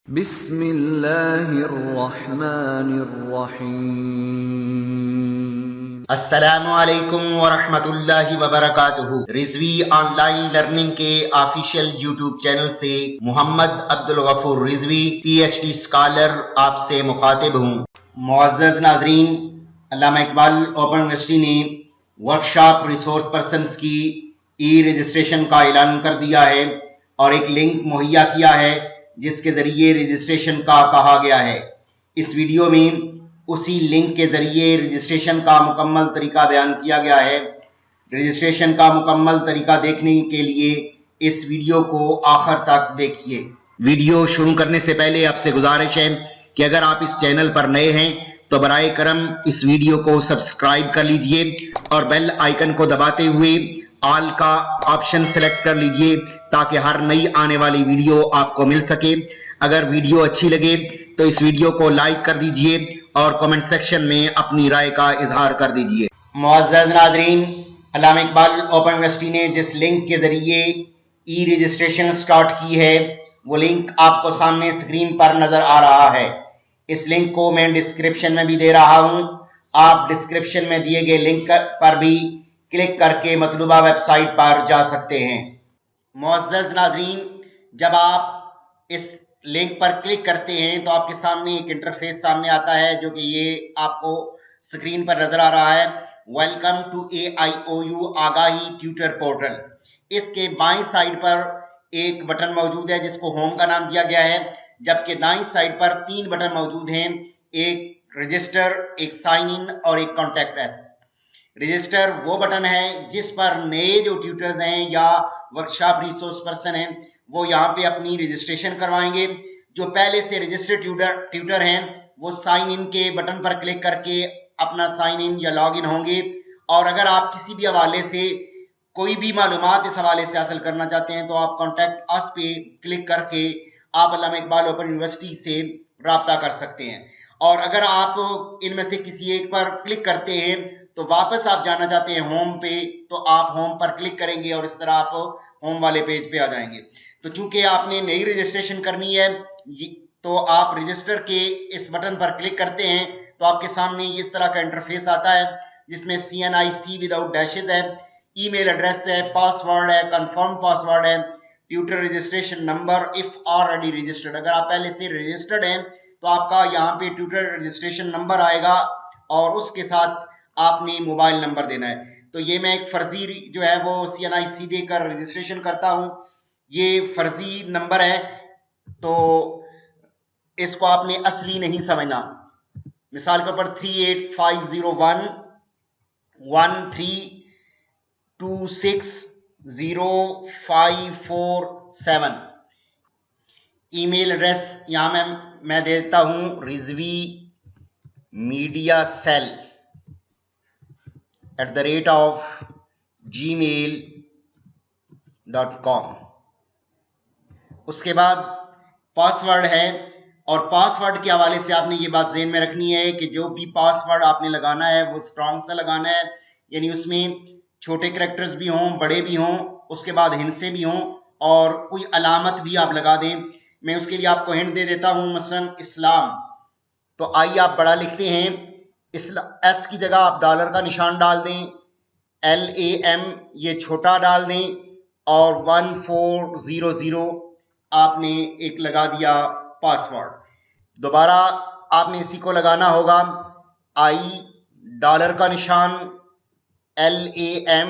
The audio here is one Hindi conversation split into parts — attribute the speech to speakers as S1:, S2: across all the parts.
S1: बिस्मिल्लाहिर्रहमानिर्रहीम।
S2: अस्सलामुअलैकुम वरहमतुल्लाहि वबरकातुहू। रिजवी ऑनलाइन लर्निंग के ऑफिशियल यूट्यूब चैनल से मोहम्मद अब्दुल गफूर रिजवी PhD स्कॉलर आपसे मुखातिब हूँ। मुअज़्ज़ज़ नाज़रीन, अल्लामा इकबाल ओपन यूनिवर्सिटी ने वर्कशॉप रिसोर्स पर्सन्स की रजिस्ट्रेशन का ऐलान कर दिया है और एक लिंक मुहैया किया है जिसके ज़रिए रजिस्ट्रेशन का कहा गया है। इस वीडियो में उसी लिंक के ज़रिए रजिस्ट्रेशन का मुकम्मल तरीका बयान किया गया है। रजिस्ट्रेशन का मुकम्मल तरीका देखने के लिए इस वीडियो को आखिर तक देखिए। वीडियो शुरू करने से पहले आपसे गुजारिश है कि अगर आप इस चैनल पर नए हैं तो बराए करम इस वीडियो को सब्सक्राइब कर लीजिए और बेल आइकन को दबाते हुए ऑल का ऑप्शन सेलेक्ट कर लीजिए ताकि हर नई आने वाली वीडियो आपको मिल सके। अगर वीडियो अच्छी लगे तो इस वीडियो को लाइक कर दीजिए और कमेंट सेक्शन में अपनी राय का इजहार कर दीजिए। मुअज़्ज़ज़ नाज़रीन, अल्लामा इकबाल ओपन यूनिवर्सिटी ने जिस लिंक के जरिए रजिस्ट्रेशन स्टार्ट की है वो लिंक आपको सामने स्क्रीन पर नजर आ रहा है। इस लिंक को मैं डिस्क्रिप्शन में भी दे रहा हूं। आप डिस्क्रिप्शन में दिए गए लिंक पर भी क्लिक करके मतलूबा वेबसाइट पर जा सकते हैं। मुअज़्ज़ज़ नाज़रीन, जब आप इस लिंक पर क्लिक करते हैं तो आपके सामने एक इंटरफेस सामने आता है जो कि ये आपको स्क्रीन पर नजर आ रहा है। Welcome to AIOU Aagahi tutor portal. इसके बाईं साइड पर एक बटन मौजूद है जिसको होम का नाम दिया गया है, जबकि दाईं साइड पर 3 बटन मौजूद हैं, एक रजिस्टर, एक साइन इन और एक कॉन्टैक्ट अस। रजिस्टर वो बटन है जिस पर नए जो ट्यूटर्स हैं या वर्कशॉप रिसोर्स पर्सन हैं वो यहाँ पे अपनी रजिस्ट्रेशन करवाएंगे। जो पहले से रजिस्टर्ड ट्यूटर हैं वो साइन इन के बटन पर क्लिक करके अपना साइन इन या लॉग इन होंगे। और अगर आप किसी भी हवाले से कोई भी मालूमात इस हवाले से हासिल करना चाहते हैं तो आप कॉन्टैक्ट अस पे क्लिक करके आप अल्लामा इकबाल ओपन यूनिवर्सिटी से रब्ता कर सकते हैं। और अगर आप इनमें से किसी एक पर क्लिक करते हैं तो वापस आप जाना चाहते हैं होम पे तो आप होम पर क्लिक करेंगे और इस तरह आप होम वाले पेज पे आ जाएंगे। तो चूंकि आपने नई रजिस्ट्रेशन करनी है तो आप रजिस्टर के इस बटन पर क्लिक करते हैं तो आपके सामने इस तरह का इंटरफेस आता है जिसमें CNIC विदाउट डैशेज है, ईमेल एड्रेस है, पासवर्ड है, कंफर्म पासवर्ड है, tutor registration number if already registered. अगर आप पहले से रजिस्टर्ड हैं तो आपका यहाँ पे ट्यूटर रजिस्ट्रेशन नंबर आएगा और उसके साथ आपने मोबाइल नंबर देना है। तो ये मैं एक फर्जी जो है वो CNIC देकर रजिस्ट्रेशन करता हूँ, ये फर्जी नंबर है तो इसको आपने असली नहीं समझना। मिसाल के ऊपर 385013260547 ईमेल एड्रेस यहां मैं देता हूं रिजवी मीडिया सेल @gmail.com। उसके बाद पासवर्ड है और पासवर्ड के हवाले से आपने ये बात ज़हन में रखनी है कि जो भी पासवर्ड आपने लगाना है वो स्ट्रॉन्ग सा लगाना है, यानी उसमें छोटे कैरेक्टर्स भी हों, बड़े भी हों, उसके बाद हिंसे भी हों और कोई अलामत भी आप लगा दें। मैं उसके लिए आपको हिंट दे देता हूं, मसलन इस्लाम, तो आई आप बड़ा लिखते हैं, एस की जगह आप डॉलर का निशान डाल दें, LAM ये छोटा डाल दें और 1400 आपने एक लगा दिया पासवर्ड। दोबारा आपने इसी को लगाना होगा, आई डॉलर का निशान LAM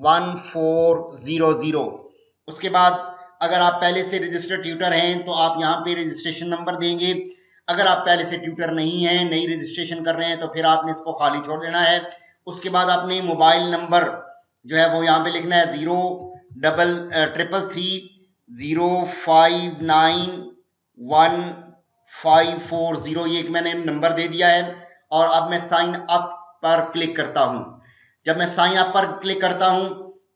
S2: 1400। उसके बाद अगर आप पहले से रजिस्टर्ड ट्यूटर हैं तो आप यहाँ पे रजिस्ट्रेशन नंबर देंगे। अगर आप पहले से ट्यूटर नहीं हैं, नई रजिस्ट्रेशन कर रहे हैं तो फिर आपने इसको खाली छोड़ देना है। उसके बाद आपने मोबाइल नंबर जो है वो यहाँ पे लिखना है 03335915540। ये एक मैंने नंबर दे दिया है और अब मैं साइन अप पर क्लिक करता हूं। जब मैं साइन अप पर क्लिक करता हूं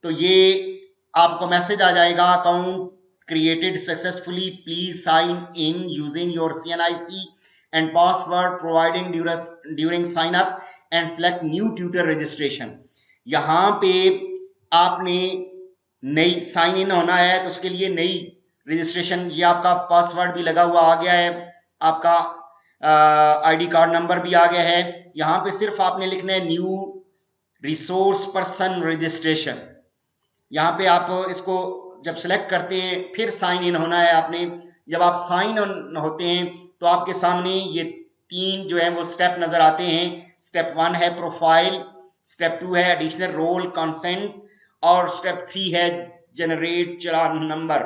S2: तो ये आपको मैसेज आ जाएगा, account created successfully, please sign in using your CNIC and password providing during sign up and select new tutor registration। यहाँ पे आपने नई साइन इन होना है तो उसके लिए नई रजिस्ट्रेशन, ये आपका पासवर्ड भी लगा हुआ आ गया है, आपका आईडी कार्ड नंबर भी आ गया है। यहाँ पे सिर्फ आपने लिखना है न्यू रिसोर्स पर्सन रजिस्ट्रेशन। यहाँ पे आप इसको जब सेलेक्ट करते हैं फिर साइन इन होना है आपने। जब आप साइन इन होते हैं तो आपके सामने ये 3 जो है वो स्टेप नजर आते हैं। स्टेप 1 है प्रोफाइल, स्टेप 2 है एडिशनल रोल कंसेंट, और स्टेप 3 है जनरेट चालान नंबर।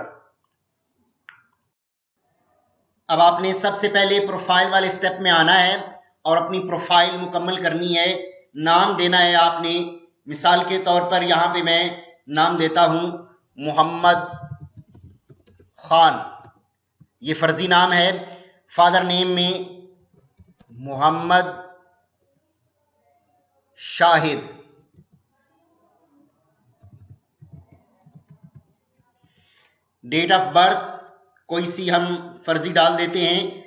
S2: अब आपने सबसे पहले प्रोफाइल वाले स्टेप में आना है और अपनी प्रोफाइल मुकम्मल करनी है। नाम देना है आपने, मिसाल के तौर पर यहां पे मैं नाम देता हूं मोहम्मद खान, ये फर्जी नाम है। फादर नेम में Mohammad Shahid, date of birth कोई सी हम फर्जी डाल देते हैं।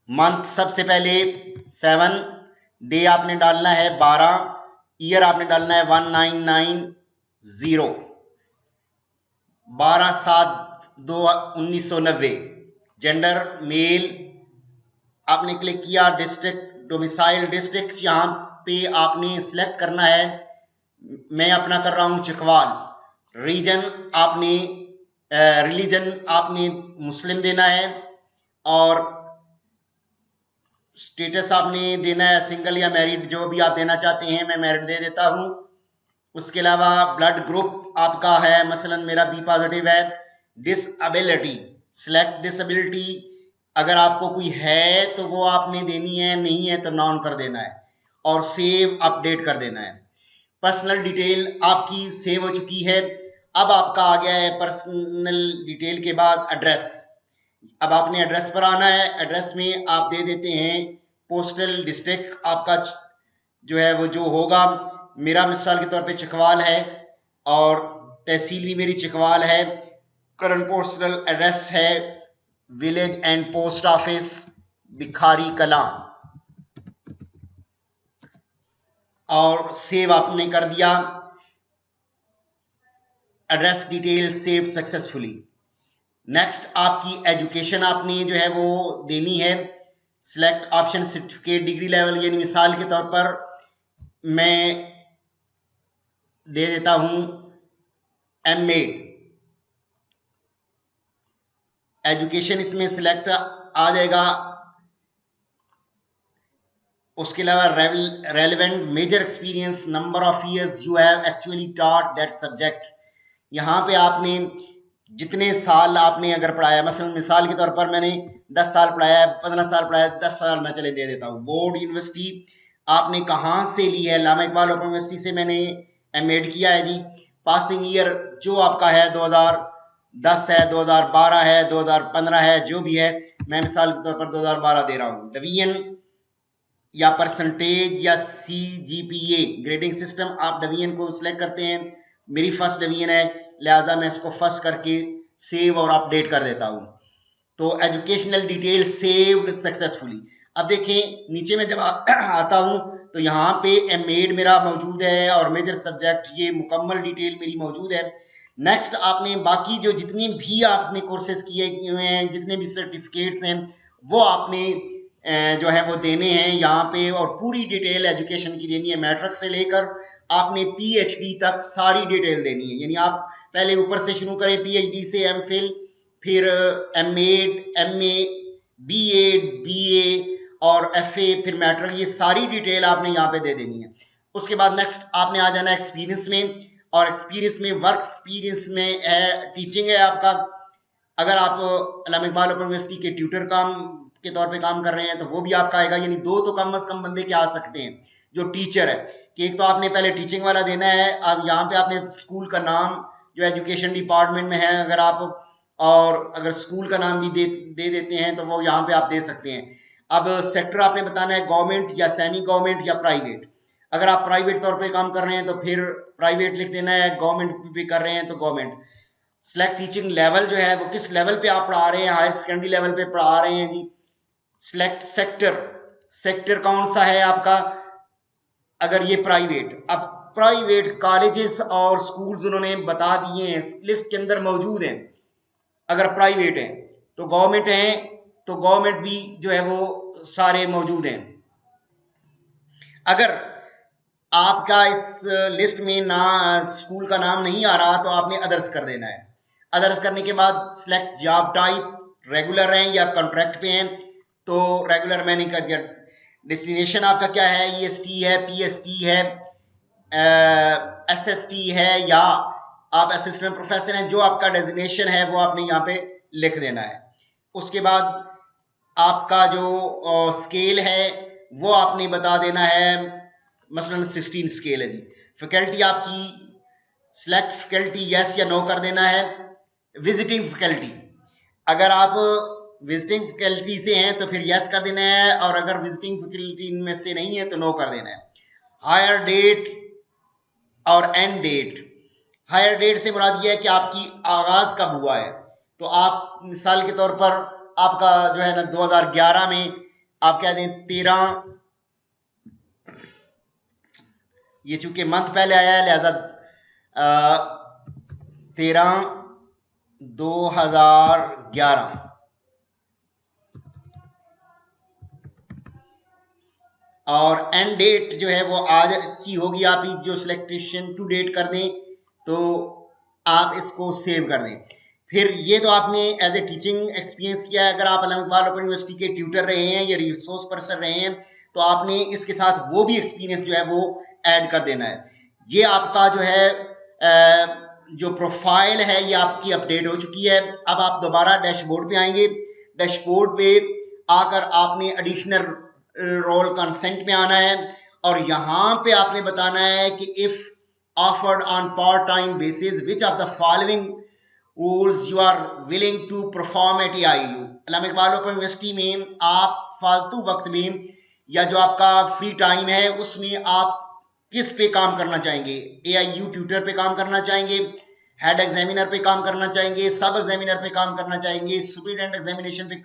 S2: मंथ सबसे पहले 7, डे आपने डालना है 12, ईयर आपने डालना है 1990, 12/7/1990, जेंडर मेल आपने क्लिक किया। डिस्ट्रिक्ट डोमिसाइल डिस्ट्रिक्ट यहां पे आपने सिलेक्ट करना है, मैं अपना कर रहा हूं चकवाल। रीजन आपने रिलीजन आपने मुस्लिम देना है, और स्टेटस आपने देना है सिंगल या मैरिड, जो भी आप देना चाहते हैं। मैं मैरिड दे देता हूं। उसके अलावा ब्लड ग्रुप आपका है, मसलन मेरा बी पॉजिटिव है। डिसेबिलिटी, सिलेक्ट डिसेबिलिटी, अगर आपको कोई है तो वो आपने देनी है, नहीं है तो नॉन कर देना है, और सेव अपडेट कर देना है। पर्सनल डिटेल आपकी सेव हो चुकी है। अब आपका आ गया है पर्सनल डिटेल के बाद एड्रेस। अब आपने एड्रेस पर आना है। एड्रेस में आप दे देते हैं पोस्टल डिस्ट्रिक्ट आपका जो है वो जो होगा। मेरा मिसाल के तौर पे चकवाल है और तहसील भी मेरी चकवाल है। करंट पोस्टल एड्रेस है village and post office Bhikhari Kalan, और सेव आपने कर दिया। Address detail save successfully. Next आपकी एजुकेशन आपने जो है वो देनी है। Select option certificate degree level, यानी मिसाल के तौर पर मैं दे देता हूं एमएड। एजुकेशन इसमें सिलेक्ट आ जाएगा। उसके अलावा relevant major experience, number of years you have actually taught that subject. यहाँ पे आपने जितने साल आपने अगर पढ़ाया, मसलन मिसाल के तौर पर मैंने 10 साल पढ़ाया है, 15 साल पढ़ाया है, 10 साल मैं चले दे देता हूँ। बोर्ड यूनिवर्सिटी आपने कहाँ से ली है, अल्लामा इकबाल ओपन यूनिवर्सिटी से मैंने एमएड किया है जी। पासिंग ईयर जो आपका है 2010 है, 2012 है, 2015 है, जो भी है, मैं मिसाल के तौर पर 2012 दे रहा हूँ। डिवीजन या परसेंटेज या CGPA ग्रेडिंग सिस्टम, आप डिवीजन को सिलेक्ट करते हैं। मेरी फर्स्ट डिवीजन है, लिहाजा मैं इसको फर्स्ट करके सेव और अपडेट कर देता हूं। तो एजुकेशनल डिटेल सेव्ड सक्सेसफुली। अब देखें नीचे में जब आता हूं तो यहाँ पे एमएड मेरा मौजूद है और मेजर सब्जेक्ट, ये मुकम्मल डिटेल मेरी मौजूद है। नेक्स्ट आपने बाकी जो जितनी भी आपने कोर्सेज किए हुए हैं, जितने भी सर्टिफिकेट्स हैं, वो आपने जो है वो देने हैं यहाँ पे, और पूरी डिटेल एजुकेशन की देनी है। मैट्रिक से लेकर आपने PhD तक सारी डिटेल देनी है। यानी आप पहले ऊपर से शुरू करें, PhD से MPhil, फिर MAd, MA, B.Ed, BA और FA, फिर मैट्रिक, ये सारी डिटेल आपने यहाँ पे दे देनी है। उसके बाद नेक्स्ट आपने आ जाना एक्सपीरियंस में, और एक्सपीरियंस में वर्क एक्सपीरियंस में है टीचिंग है आपका। अगर आप अल्लामा इकबाल ओपन यूनिवर्सिटी के ट्यूटर काम के तौर पे काम कर रहे हैं तो वो भी आपका आएगा। यानी 2 तो कम से कम बंदे के आ सकते हैं जो टीचर है, कि एक तो आपने पहले टीचिंग वाला देना है। अब यहाँ पे आपने स्कूल का नाम जो एजुकेशन डिपार्टमेंट में है अगर आप, और अगर स्कूल का नाम भी दे देते हैं तो वो यहाँ पे आप दे सकते हैं। अब सेक्टर आपने बताना है गवर्नमेंट या सेमी गवर्नमेंट या प्राइवेट। अगर आप प्राइवेट तौर पे काम कर रहे हैं तो फिर प्राइवेट लिख देना है, गवर्नमेंट पे कर रहे हैं तो गवर्नमेंट। सिलेक्ट टीचिंग लेवल जो है वो किस लेवल पे आप पढ़ा रहे हैं, हायर सेकेंडरी लेवल पे पढ़ा रहे हैं जी। सिलेक्ट सेक्टर, सेक्टर कौन सा है आपका, अगर ये प्राइवेट। अब प्राइवेट कॉलेजेस और स्कूल्स उन्होंने बता दिए हैं, लिस्ट के अंदर मौजूद हैं। अगर प्राइवेट हैं तो गवर्नमेंट हैं तो गवर्नमेंट भी जो है वो सारे मौजूद हैं। अगर आपका इस लिस्ट में ना स्कूल का नाम नहीं आ रहा तो आपने अदर्स कर देना है। अदर्स करने के बाद सिलेक्ट जॉब टाइप, रेगुलर हैं या कॉन्ट्रैक्ट पे हैं, तो रेगुलर मैंने कर दिया। डेस्टिनेशन आपका क्या है, EST है, PST है, SST है या आप असिस्टेंट प्रोफेसर हैं, जो आपका डेजिग्नेशन है वो आपने यहाँ पे लिख देना है। उसके बाद आपका जो स्केल है वो आपने बता देना है, मसलन 16 स्केल है जी। फैकल्टी आपकी सिलेक्ट फैकल्टी यस या नो कर देना है। विजिटिंग फैकल्टी, अगर आप विजिटिंग फैकल्टी से हैं तो फिर यस कर देना है, और अगर विजिटिंग फैकल्टी इनमें से नहीं है तो नो कर देना है। हायर डेट और एंड डेट, हायर डेट से मुराद ये है कि आपकी आगाज कब हुआ है। तो आप मिसाल के तौर पर आपका जो है ना 2011 में आप कह दें 13, ये चूंकि मंथ पहले आया है लिहाजा 13/2011 और एंड डेट जो है वो आज की होगी। आप जो सिलेक्टेशन टू डेट कर दें तो आप इसको सेव कर दें। फिर ये तो आपने एज ए टीचिंग एक्सपीरियंस किया है। अगर आप अल्लामा इकबाल ओपन यूनिवर्सिटी के ट्यूटर रहे हैं या रिसोर्स पर्सन रहे हैं तो आपने इसके साथ वो भी एक्सपीरियंस जो है वो ऐड कर देना है। ये आपका जो है जो प्रोफाइल है ये आपकी अपडेट हो चुकी है। अब आप दोबारा डैशबोर्ड पे आएंगे। डैशबोर्ड पे आकर आपने एडिशनल रोल कंसेंट में आना है और यहाँ पे आपने बताना है कि if offered on part time basis which of the following rules you are willing to perform at AIU। Allama Iqbal open university में आप फालतू वक्त में या जो आपका फ्री टाइम है उसमें आप किस पे काम करना चाहेंगे? AIU ट्यूटर पे काम करना चाहेंगे, हेड एग्जामिनर पे काम करना चाहेंगे, सब एग्जामिनर पे काम करना चाहेंगे, सुपरिटेंडेंट एग्जामिनेशन पे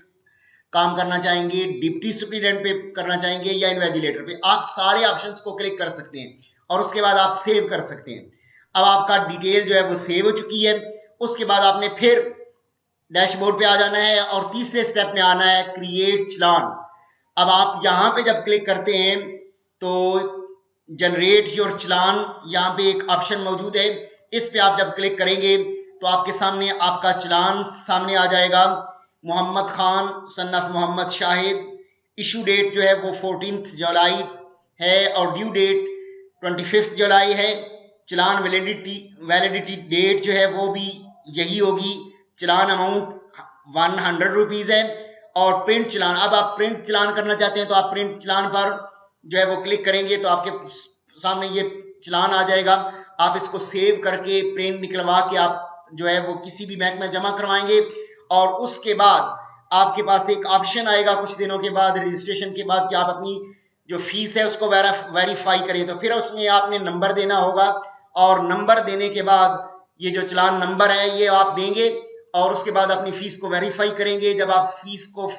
S2: काम करना चाहेंगे, डिप्टी सुपरिटेंडेंट पे करना चाहेंगे या इन्वेजिलेटर पे। आप सारे ऑप्शंस को क्लिक कर सकते हैं और उसके बाद आप सेव कर सकते हैं। अब आपका डिटेल जो है वो सेव हो चुकी है। उसके बाद आपने फिर डैशबोर्ड पे आ जाना है और तीसरे स्टेप में आना है क्रिएट चलान। अब आप यहाँ पे जब क्लिक करते हैं तो जनरेट योर चलान, यहाँ पे एक ऑप्शन मौजूद है। इस पे आप जब क्लिक करेंगे तो आपके सामने आपका चलान सामने आ जाएगा। Mohammad Khan son of Mohammad Shahid, issue date जो है वो 14 जुलाई है और ड्यू डेट 25 जुलाई है। चलान वैलिडिटी डेट जो है वो भी यही होगी। चलान अमाउंट 100 रुपीज़ है और प्रिंट चलान, अब आप प्रिंट चलान करना चाहते हैं तो आप प्रिंट चलान पर जो है वो क्लिक करेंगे तो आपके सामने ये चलान आ जाएगा। आप इसको सेव करके प्रिंट निकलवा के आप जो है वो किसी भी बैंक में जमा करवाएंगे और उसके बाद आपके पास एक ऑप्शन आएगा कुछ दिनों के बाद, रजिस्ट्रेशन के बाद, कि आप अपनी जो फीस है उसको वेरीफाई करें। तो फिर उसमें आपने नंबर देना होगा और नंबर देने के बाद ये जो चलान नंबर है ये आप देंगे और उसके बाद अपनी फीस को वेरीफाई करेंगे। जब आप फीस को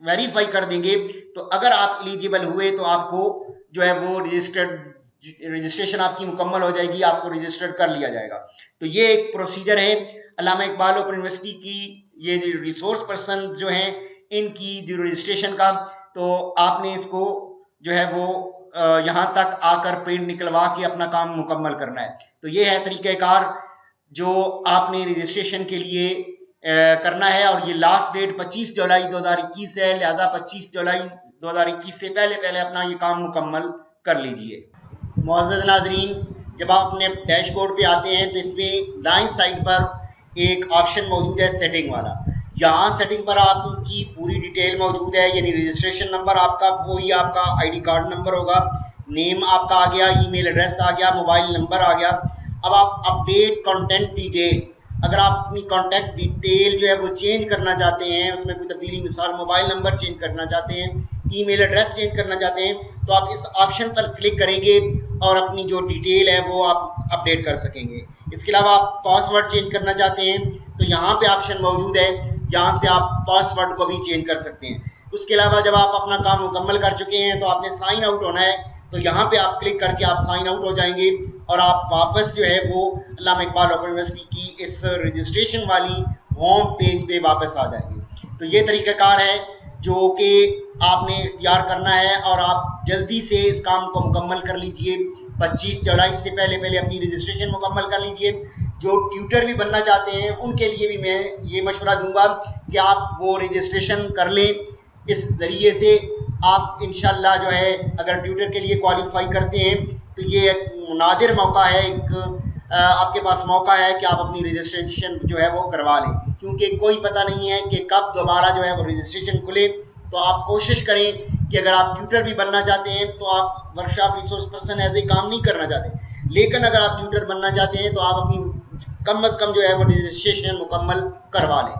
S2: वेरीफाई कर देंगे तो अगर आप एलिजिबल हुए तो आपको जो है वो रजिस्ट्रेशन आपकी मुकम्मल हो जाएगी, आपको रजिस्टर्ड कर लिया जाएगा। तो ये एक प्रोसीजर है अल्लामा इकबाल ओपन यूनिवर्सिटी की, ये जो रिसोर्स पर्सन जो हैं इनकी जो रजिस्ट्रेशन का, तो आपने इसको जो है वो यहाँ तक आकर प्रिंट निकलवा के अपना काम मुकम्मल करना है। तो ये है तरीक़ाकार जो आपने रजिस्ट्रेशन के लिए करना है और ये लास्ट डेट 25 जुलाई 2021 है, लिहाजा 25 जुलाई 2021 से पहले पहले अपना ये काम मुकम्मल कर लीजिए। मुअज़्ज़ज़ नाज़रीन, जब आप अपने डैशबोर्ड पे आते हैं तो इसमें दाईं साइड पर एक ऑप्शन मौजूद है सेटिंग वाला। यहाँ सेटिंग पर आपकी पूरी डिटेल मौजूद है, यानी रजिस्ट्रेशन नंबर आपका वही आपका ID कार्ड नंबर होगा, नेम आपका आ गया, ईमेल एड्रेस आ गया, मोबाइल नंबर आ गया। अब आप अपडेट कॉन्टेंट डिटेल, अगर आप अपनी कॉन्टैक्ट डिटेल जो है वो चेंज करना चाहते हैं, उसमें कोई तब्दीली, मिसाल मोबाइल नंबर चेंज करना चाहते हैं, ईमेल एड्रेस चेंज करना चाहते हैं, तो आप इस ऑप्शन पर क्लिक करेंगे और अपनी जो डिटेल है वो आप अपडेट कर सकेंगे। इसके अलावा आप पासवर्ड चेंज करना चाहते हैं तो यहाँ पे ऑप्शन मौजूद है जहाँ से आप पासवर्ड को भी चेंज कर सकते हैं। उसके अलावा जब आप अपना काम मुकम्मल कर चुके हैं तो आपने साइन आउट होना है। तो यहाँ पे आप क्लिक करके आप साइन आउट हो जाएंगे और आप वापस जो है वो अल्लामा इकबाल ओपन यूनिवर्सिटी की इस रजिस्ट्रेशन वाली होम पेज पे वापस आ जाएंगे। तो ये तरीक़ाकार है जो कि आपने इख्तियार करना है और आप जल्दी से इस काम को मुकम्मल कर लीजिए। 25 जुलाई से पहले अपनी रजिस्ट्रेशन मुकम्मल कर लीजिए। जो ट्यूटर भी बनना चाहते हैं उनके लिए भी मैं ये मशवरा दूंगा कि आप वो रजिस्ट्रेशन कर लें। इस ज़रिए से आप इंशाल्लाह जो है अगर ट्यूटर के लिए क्वालिफाई करते हैं तो ये एक नादिर मौका है, एक आपके पास मौका है कि आप अपनी रजिस्ट्रेशन जो है वो करवा लें, क्योंकि कोई पता नहीं है कि कब दोबारा जो है वो रजिस्ट्रेशन खुले। तो आप कोशिश करें कि अगर आप ट्यूटर भी बनना चाहते हैं तो आप workshop resource person as a काम नहीं करना चाहते, लेकिन अगर आप ट्यूटर बनना चाहते हैं तो आप अपनी कम अज़ कम जो है वो रजिस्ट्रेशन मुकम्मल करवा लें।